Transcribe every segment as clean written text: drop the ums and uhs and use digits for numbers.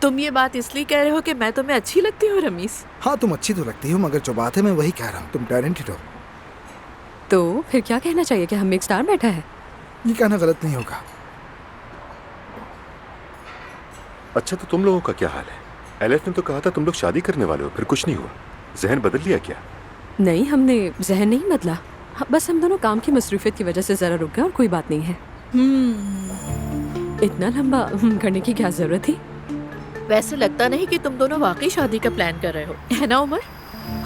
तुम ये बात इसलिए कह रहे हो कि मैं तुम्हें अच्छी लगती हूँ रमीस? हाँ, तुम अच्छी तो लगती हो, मगर जो बात है मैं वही कह रहा हूँ, तुम टैलेंटेड हो। तो फिर क्या कहना चाहिए कि हम में एक स्टार बैठा है? ये कहना गलत नहीं होगा। अच्छा, तो तुम लोगों का क्या हाल है? एलेफ ने तो कहा था तुम लोग शादी करने वाले हो, फिर कुछ नहीं हुआ। जहन बदल लिया क्या? नहीं, हमने जहन नहीं बदला। बस हम दोनों काम की मसरूफियत की वजह से जरा रुक गए और कोई बात नहीं है। इतना लंबा करने की क्या जरूरत थी? वैसे लगता नहीं कि तुम दोनों वाकई शादी का प्लान कर रहे हो, है ना उमर?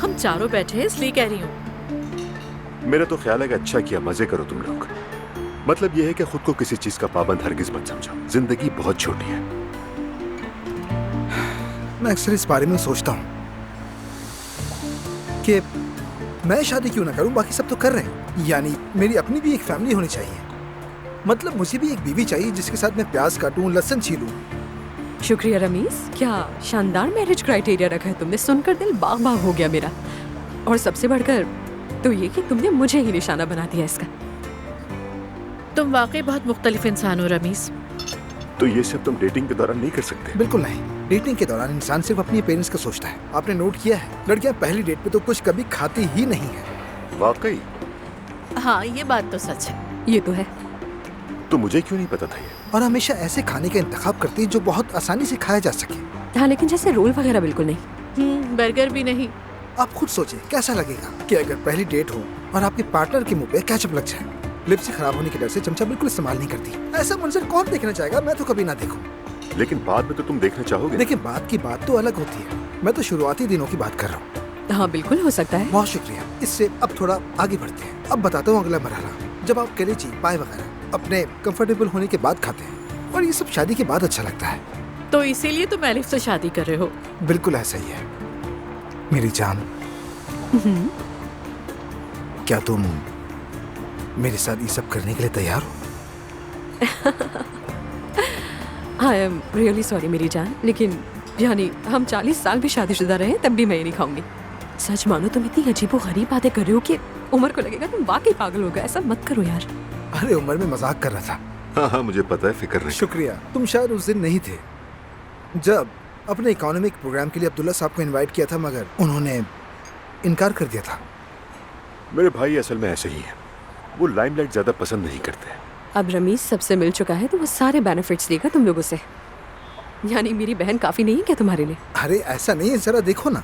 हम चारों बैठे हैं इसलिए कह रही हूँ। मेरा तो ख्याल है कि अच्छा किया, मजे करो तुम लोग। मतलब यह है कि खुद को किसी चीज का पाबंद हरगिज मत समझो, जिंदगी बहुत छोटी है। मैं अक्सर इस बारे में सोचता हूँ कि मैं शादी क्यों ना करूं, बाकी सब तो कर रहे हैं। यानी मेरी अपनी भी एक फैमिली होनी चाहिए। मतलब मुझे भी एक बीवी चाहिए जिसके साथ मैं प्याज काटूं, लहसुन छीलूं। शुक्रिया रमीज, क्या शानदार मैरिज क्राइटेरिया रखा है तुमने। सुनकर दिल बाग बाग हो गया मेरा। और सबसे बढ़कर तो ये कि तुमने मुझे ही निशाना बना दिया इसका। तुम वाकई बहुत मुख्तलिफ इंसान हो रमीज। तो ये सब तुम डेटिंग के दौरान नहीं कर सकते? बिल्कुल नहीं। डेटिंग के दौरान इंसान सिर्फ अपने पेरेंट्स का सोचता है। आपने नोट किया है, लड़कियां पहली डेट पे तो कुछ कभी खाती ही नहीं है। वाकई? हाँ, ये बात तो सच है। ये तो है। तो मुझे क्यों नहीं पता था ये? और हमेशा ऐसे खाने का इंतखाब करती है जो बहुत आसानी से खाया जा सके। हाँ, लेकिन जैसे रोल वगैरह बिल्कुल नहीं। बर्गर भी नहीं। आप खुद सोचिए कैसा लगेगा कि अगर पहली डेट हो और आपके पार्टनर के मुंह पे केचप लग जाए। लिप्स खराब होने के डर से चमचा बिल्कुल इस्तेमाल नहीं करती। ऐसा मंजर कौन देखना चाहेगा? मैं तो कभी ना देखूं। लेकिन बाद में तो तुम देखना चाहोगे। देखिए, बात की बात तो अलग होती है। मैं तो शुरुआती दिनों की बात कर रहा हूँ। हाँ, बिल्कुल हो सकता है। बहुत शुक्रिया। इससे अब थोड़ा आगे बढ़ते हैं। अब बताता हूँ अगला मरहला। जब आप कलेजी, पाए वगैरह अपने कंफर्टेबल होने के बाद खाते हैं, और ये सब शादी के बाद अच्छा लगता है। तो इसीलिए तुम एलिफ से शादी कर रहे हो? बिल्कुल ऐसा ही है मेरी जान। क्या तुम मेरे साथ ये सब करने के लिए तैयार हो? आई एम रियली सॉरी मेरी जान, लेकिन यानी हम 40 साल भी शादीशुदा रहे तब भी मैं ये नहीं खाऊंगी। सच मानो तुम इतनी अजीबो गरीब बातें कर रहे हो कि उमर को लगेगा तुम वाकई पागल हो गए। ऐसा मत करो यार। अरे उमर, में मजाक कर रहा था। हाँ हाँ, मुझे पता है, फिक्र नहीं। शुक्रिया। तुम शायद उस दिन नहीं थे जब अपने इकोनॉमिक प्रोग्राम के लिए अब्दुल्ला साहब को इनवाइट किया था, मगर उन्होंने इनकार कर दिया था। मेरे भाई असल में ऐसे ही हैं। वो लाइमलाइट ज्यादा पसंद नहीं करते। अब रमीज सबसे मिल चुका है तो वो सारे बेनिफिट्स देगा तुम लोगों से। यानी मेरी बहन काफी नहीं है क्या तुम्हारे लिए? अरे ऐसा नहीं है, जरा देखो ना।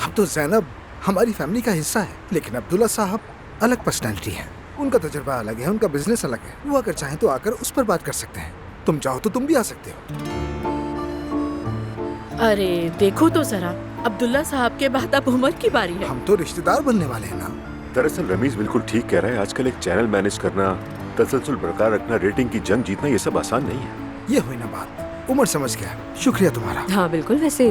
अब तो जैनब हमारी फैमिली का हिस्सा है, लेकिन अब्दुल्ला साहब अलग पर्सनैलिटी है। उनका तजुर्बा अलग है, उनका बिजनेस अलग है। वो अगर चाहें तो आकर उस पर बात कर सकते हैं। तुम चाहो तो तुम भी आ सकते हो। अरे देखो तो जरा, अब्दुल्ला साहब के बाद अब उमर की बारी है। हम तो रिश्तेदार बनने वाले हैं ना। दरअसल रमीज बिल्कुल ठीक कह रहा है। आजकल एक चैनल मैनेज करना, तसलसल बरकरार रखना, रेटिंग की जंग जीतना, ये सब आसान नहीं है। ये हुई ना बात। उमर समझ गया, शुक्रिया तुम्हारा। हाँ बिल्कुल। वैसे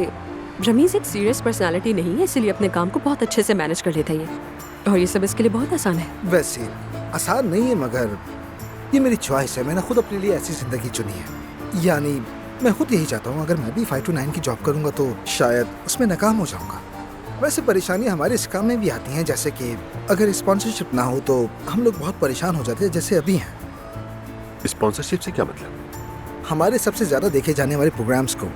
रमीज एक सीरियस पर्सनालिटी नहीं है, इसलिए अपने काम को बहुत अच्छे से मैनेज कर लेता है ये। और ये सब इसके लिए बहुत आसान है। वैसे आसान नहीं है, मगर ये मेरी च्वाइस है। मैंने खुद अपने लिए ऐसी जिंदगी चुनी है। यानी मैं खुद यही चाहता हूँ, अगर मैं भी 5 to 9 की जॉब करूँगा तो शायद उसमें नाकाम हो जाऊँगा। वैसे परेशानी हमारे इस काम में भी आती हैं, जैसे कि अगर स्पॉन्सरशिप ना हो तो हम लोग बहुत परेशान हो जाते हैं, जैसे अभी हैं। स्पॉन्सरशिप से क्या मतलब? हमारे सबसे ज्यादा देखे जाने वाले प्रोग्राम्स को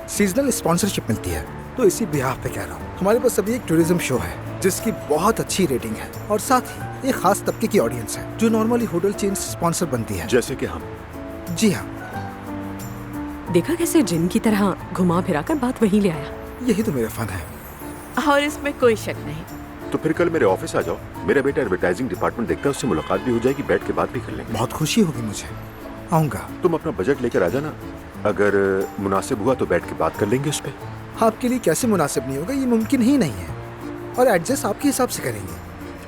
सीजनल स्पॉन्सरशिप मिलती है। तो इसी बिहाफ पे कह रहा हूँ, हमारे पास अभी एक टूरिज्म शो है जिसकी बहुत अच्छी रेटिंग है, और साथ ही एक खास तबके की ऑडियंस है जो नॉर्मली होटल चेन स्पॉन्सर बनती है। जैसे कि हम? जी हाँ। देखा कैसे जिन की तरह घुमा फिरा कर बात वहीं ले आया। यही तो मेरा फन है। और इसमें कोई शक नहीं। तो फिर कल मेरे ऑफिस आ जाओ। मेरा बेटा एडवर्टाइजिंग डिपार्टमेंट देखता है, उससे मुलाकात भी हो जाएगी, बैठ के बात भी कर लेंगे। बहुत खुशी होगी मुझे। आऊँगा। तुम अपना बजट लेकर आ जाना, अगर मुनासिब हुआ तो बैठ के बात कर लेंगे उस पर। आपके लिए कैसे मुनासिब नहीं होगा? ये मुमकिन ही नहीं है, और एडजस्ट आपके हिसाब से करेंगे।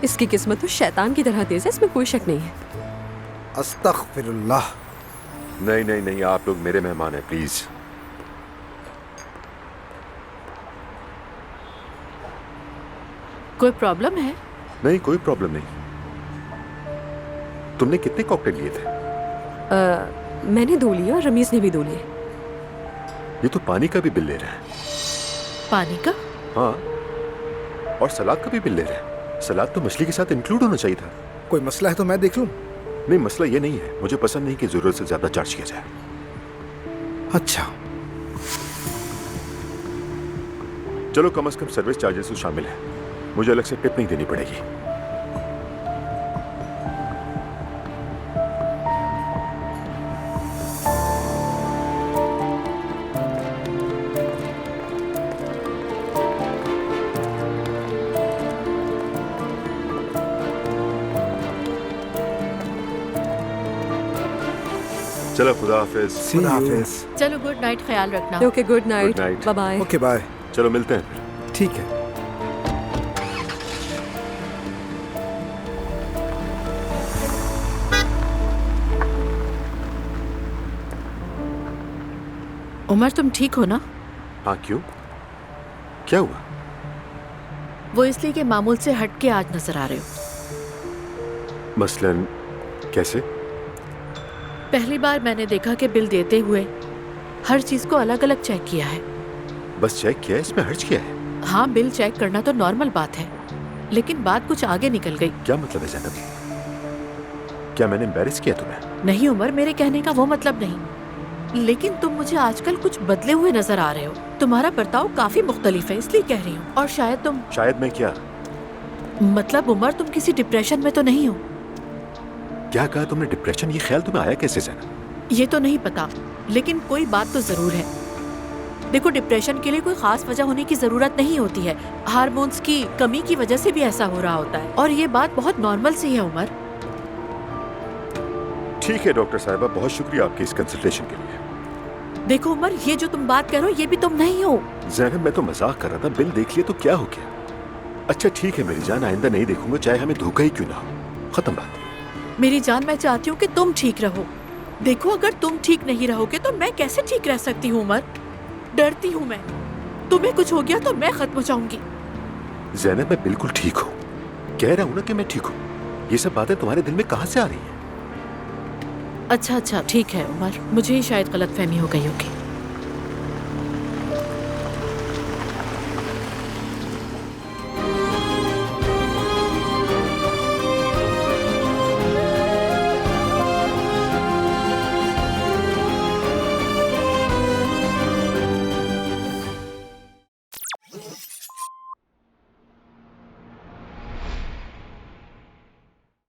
इसकी किस्मत तो शैतान की तरह तेज है, इसमें कोई शक नहीं है। अस्तगफिरुल्लाह। नहीं नहीं नहीं, आप लोग मेरे मेहमान हैं, प्लीज। कोई प्रॉब्लम है? नहीं, कोई प्रॉब्लम नहीं। तुमने कितने कॉकटेल लिए थे? मैंने 2 लिए और रमीज ने भी 2 लिए। ये तो पानी का भी बिल ले रहे हैं। पानी का? हाँ, और सलाद का भी बिल ले रहे हैं। सलाद तो मछली के साथ इंक्लूड होना चाहिए था। कोई मसला है तो मैं देख लूं। नहीं, मसला ये नहीं है, मुझे पसंद नहीं कि जरूरत से ज्यादा चार्ज किया जाए। अच्छा। चलो कम से कम सर्विस चार्जेस तो शामिल है, मुझे अलग से टिप नहीं देनी पड़ेगी। चलो खुदा हाफिज। सी हाफिज। चलो गुड नाइट, ख्याल रखना। Okay good night, Good night. Bye bye. Okay bye. चलो मिलते हैं फिर। ठीक है। उमर तुम ठीक हो ना? हाँ क्यों, क्या हुआ? वो इसलिए कि मामूल से हट के आज नजर आ रहे हो। मसलन कैसे? पहली बार मैंने देखा कि बिल देते हुए हर चीज को अलग अलग चेक किया है। बस चेक किया है, इसमें हर्ज किया है? हाँ, बिल चेक करना तो नॉर्मल बात है, लेकिन बात कुछ आगे निकल गई। क्या मतलब है ज़ैनब? क्या मैंने एम्बैरेस किया तुम्हें? नहीं उमर, मेरे कहने का वो मतलब नहीं, लेकिन तुम मुझे आजकल कुछ बदले हुए नजर आ रहे हो। तुम्हारा बर्ताव काफी मुख्तलिफ है, इसलिए कह रही हूँ। और शायद मैं क्या? मतलब उमर, तुम किसी डिप्रेशन में तो नहीं हो? क्या कहा तुमने? डिप्रेशन? ये ख्याल तुम्हें आया कैसे ज़ैनब? ये तो नहीं पता, लेकिन कोई बात तो जरूर है। देखो, डिप्रेशन के लिए कोई खास वजह होने की जरूरत नहीं होती है। हार्मोन्स की कमी की वजह से भी ऐसा हो रहा होता है, और ये बात बहुत नॉर्मल सी है उमर। ठीक है डॉक्टर साहिबा, बहुत शुक्रिया आपके इस कंसल्टेशन के लिए। देखो उमर, ये जो तुम बात कर रहे हो ये भी तुम नहीं हो। ज़ैनब मैं तो मजाक कर रहा था, बिल देख लिया तो क्या हो गया? अच्छा ठीक है मेरी जान, आइंदा नहीं देखूंगा, चाहे हमें धोखा ही क्यों ना हो। खत्म बात। मेरी जान, मैं चाहती हूँ कि तुम ठीक रहो। देखो, अगर तुम ठीक नहीं रहोगे तो मैं कैसे ठीक रह सकती हूँ उमर? डरती हूँ मैं, तुम्हें कुछ हो गया तो मैं खत्म हो जाऊंगी। ज़ैनब मैं बिल्कुल ठीक हूँ, कह रहा हूँ ना कि मैं ठीक हूँ। ये सब बातें तुम्हारे दिल में कहाँ से आ रही हैं? अच्छा ठीक है उमर, मुझे ही शायद गलतफहमी हो गई होगी।